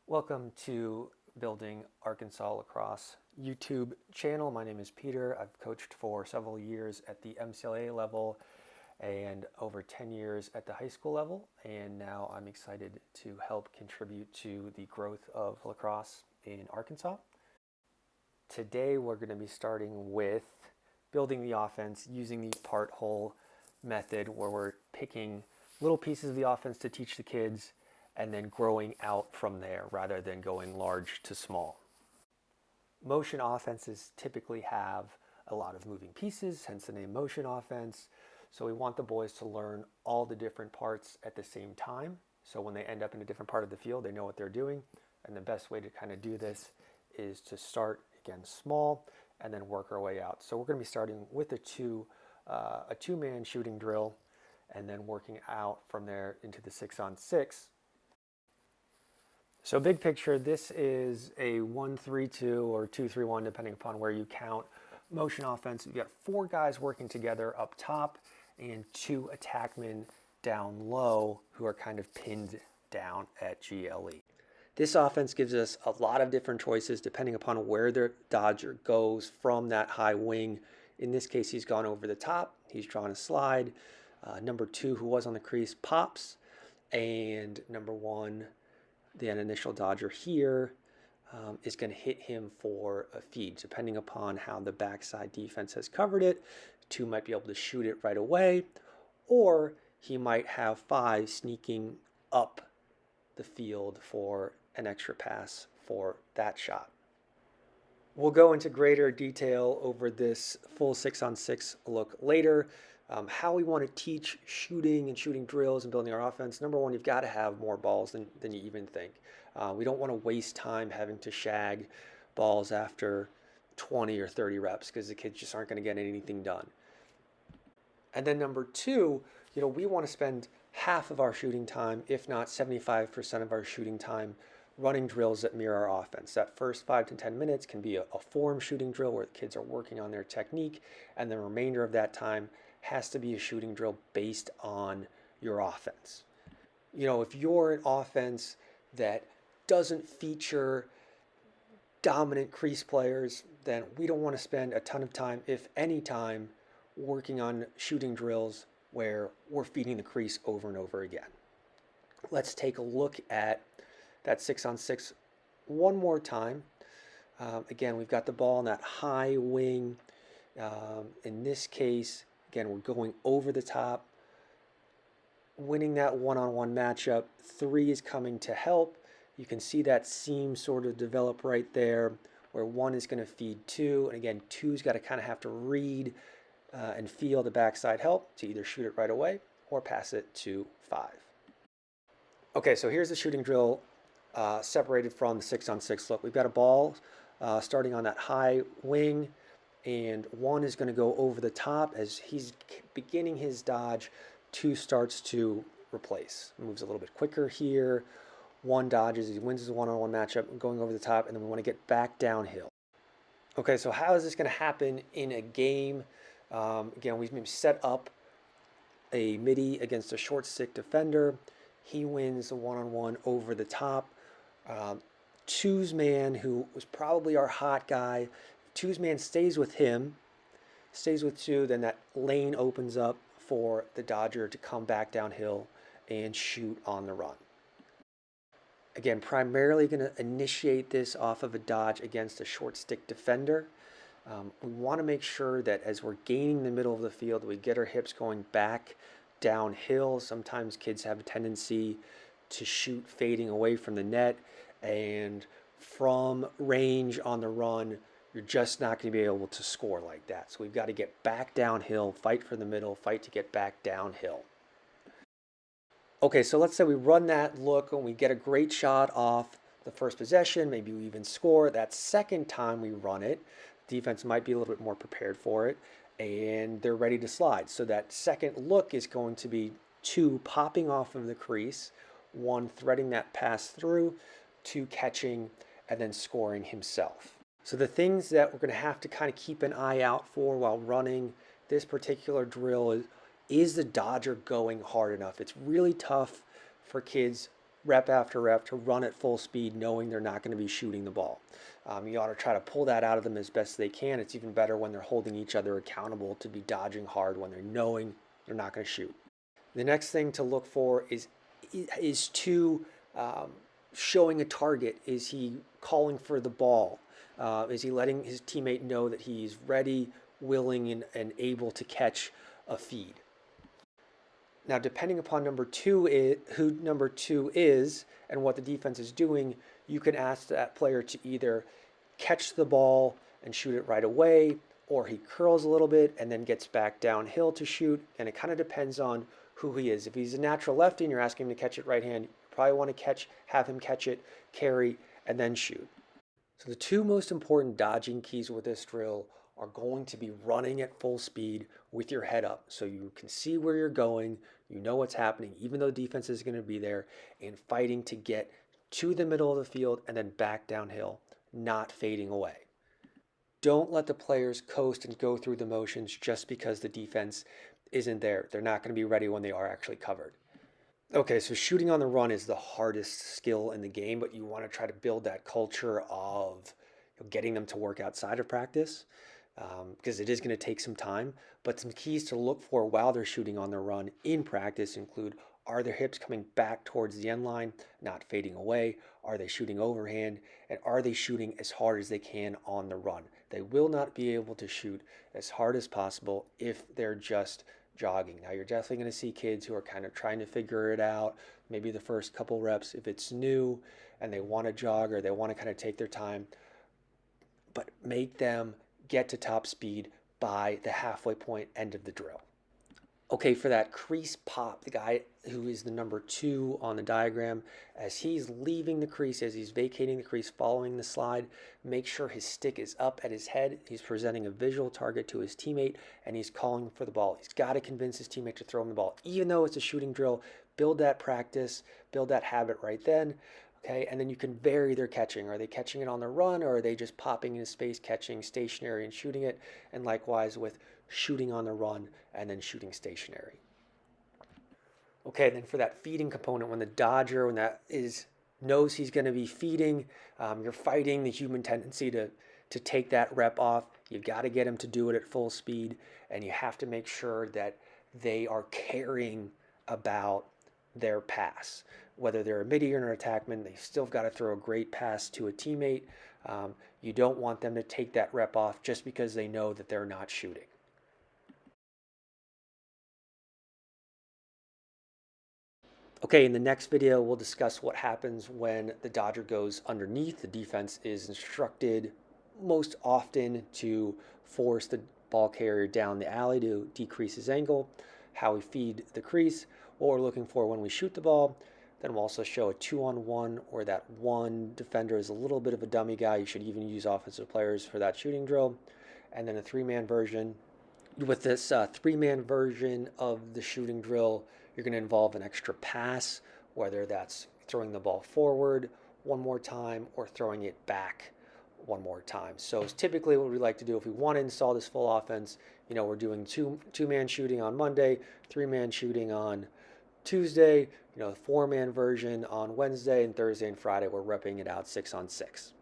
Welcome to Building Arkansas Lacrosse YouTube channel. My name is Peter. I've coached for several years at the MCLA level and over 10 years at the high school level. And now I'm excited to help contribute to the growth of lacrosse in Arkansas. Today we're going to be starting with building the offense using the part whole method, where we're picking little pieces of the offense to teach the kids and then growing out from there rather than going large to small. Motion offenses typically have a lot of moving pieces, hence the name motion offense. So we want the boys to learn all the different parts at the same time. So when they end up in a different part of the field, they know what they're doing. And the best way to kind of do this is to start, again, small and then work our way out. So we're going to be starting with a two-man shooting drill and then working out from there into the 6-on-6. So big picture, this is a 1-3-2 or 2-3-1, depending upon where you count motion offense. You've got 4 guys working together up top and 2 attackmen down low who are kind of pinned down at GLE. This offense gives us a lot of different choices depending upon where the Dodger goes from that high wing. In this case, he's gone over the top. He's drawn a slide. Number 2, who was on the crease, pops. And number 1, the initial Dodger here, is going to hit him for a feed. Depending upon how the backside defense has covered it, 2 might be able to shoot it right away, or he might have 5 sneaking up the field for an extra pass for that shot. We'll go into greater detail over this full 6-on-6 look later. How we want to teach shooting and shooting drills and building our offense. Number 1, you've got to have more balls than you even think. We don't want to waste time having to shag balls after 20 or 30 reps because the kids just aren't going to get anything done. And then number 2, we want to spend half of our shooting time, if not 75% of our shooting time, running drills that mirror our offense. That first 5 to 10 minutes can be a form shooting drill where the kids are working on their technique, and the remainder of that time has to be a shooting drill based on your offense. If you're an offense that doesn't feature dominant crease players, then we don't want to spend a ton of time, if any time, working on shooting drills where we're feeding the crease over and over again. Let's take a look at that 6-on-6 one more time. Again, we've got the ball in that high wing. In this case, again, we're going over the top, winning that one-on-one matchup. 3 is coming to help. You can see that seam sort of develop right there where 1 is going to feed 2. And again, 2's got to kind of have to read and feel the backside help to either shoot it right away or pass it to 5. Okay, so here's the shooting drill separated from the 6-on-6 look. We've got a ball starting on that high wing, and 1 is going to go over the top. As he's beginning his dodge, 2 starts to replace. Moves a little bit quicker here. 1 dodges, he wins his one-on-one matchup, going over the top, and then we want to get back downhill. Okay, so how is this going to happen in a game? Again, we've set up a midi against a short stick defender. He wins the one-on-one over the top. 2's man, who was probably our hot guy, 2's man stays with him, stays with 2, then that lane opens up for the Dodger to come back downhill and shoot on the run. Again, primarily going to initiate this off of a dodge against a short stick defender. We want to make sure that as we're gaining the middle of the field, we get our hips going back downhill. Sometimes kids have a tendency to shoot fading away from the net, and from range on the run, you're just not going to be able to score like that. So we've got to get back downhill, fight for the middle, fight to get back downhill. Okay, so let's say we run that look and we get a great shot off the first possession, maybe we even score. That second time we run it, defense might be a little bit more prepared for it, and they're ready to slide. So that second look is going to be 2 popping off of the crease, 1 threading that pass through, 2 catching, and then scoring himself. So the things that we're going to have to kind of keep an eye out for while running this particular drill is the Dodger going hard enough? It's really tough for kids rep after rep to run at full speed, knowing they're not going to be shooting the ball. You ought to try to pull that out of them as best they can. It's even better when they're holding each other accountable to be dodging hard when they're knowing they're not going to shoot. The next thing to look for is showing a target. Is he calling for the ball? Is he letting his teammate know that he's ready, willing, and able to catch a feed? Now, depending upon who number two is and what the defense is doing, you can ask that player to either catch the ball and shoot it right away, or he curls a little bit and then gets back downhill to shoot. And it kind of depends on who he is. If he's a natural lefty and you're asking him to catch it right hand, you probably want to have him catch it, carry, and then shoot. So the two most important dodging keys with this drill are going to be running at full speed with your head up so you can see where you're going, you know what's happening, even though defense is going to be there, and fighting to get to the middle of the field and then back downhill, not fading away. Don't let the players coast and go through the motions just because the defense isn't there. They're not going to be ready when they are actually covered. Okay, so shooting on the run is the hardest skill in the game, but you want to try to build that culture of getting them to work outside of practice because it is going to take some time. But some keys to look for while they're shooting on the run in practice include: are their hips coming back towards the end line, not fading away? Are they shooting overhand? And are they shooting as hard as they can on the run? They will not be able to shoot as hard as possible if they're just jogging. Now, you're definitely going to see kids who are kind of trying to figure it out, maybe the first couple reps if it's new and they want to jog or they want to kind of take their time, but make them get to top speed by the halfway point end of the drill. Okay, for that crease pop, the guy who is the number 2 on the diagram, as he's leaving the crease, as he's vacating the crease following the slide, make sure his stick is up at his head. He's presenting a visual target to his teammate, and he's calling for the ball. He's got to convince his teammate to throw him the ball. Even though it's a shooting drill, build that practice, build that habit right then. Okay, and then you can vary their catching. Are they catching it on the run, or are they just popping into space, catching stationary and shooting it? And likewise with shooting on the run and then shooting stationary. Okay, then for that feeding component, when the dodger, knows he's going to be feeding, you're fighting the human tendency to take that rep off. You've got to get him to do it at full speed, and you have to make sure that they are caring about their pass. Whether they're a midi or an attackman, they've still got to throw a great pass to a teammate. You don't want them to take that rep off just because they know that they're not shooting. Okay, in the next video, we'll discuss what happens when the dodger goes underneath. The defense is instructed most often to force the ball carrier down the alley to decrease his angle, how we feed the crease, what we're looking for when we shoot the ball. Then we'll also show a 2-on-1 where that one defender is a little bit of a dummy guy. You should even use offensive players for that shooting drill. And then a 3-man version. With this 3-man version of the shooting drill, you're going to involve an extra pass, whether that's throwing the ball forward one more time or throwing it back one more time. So it's typically what we like to do if we want to install this full offense. We're doing two-man shooting on Monday, 3-man shooting on Tuesday, 4-man version on Wednesday, and Thursday and Friday we're repping it out 6-on-6.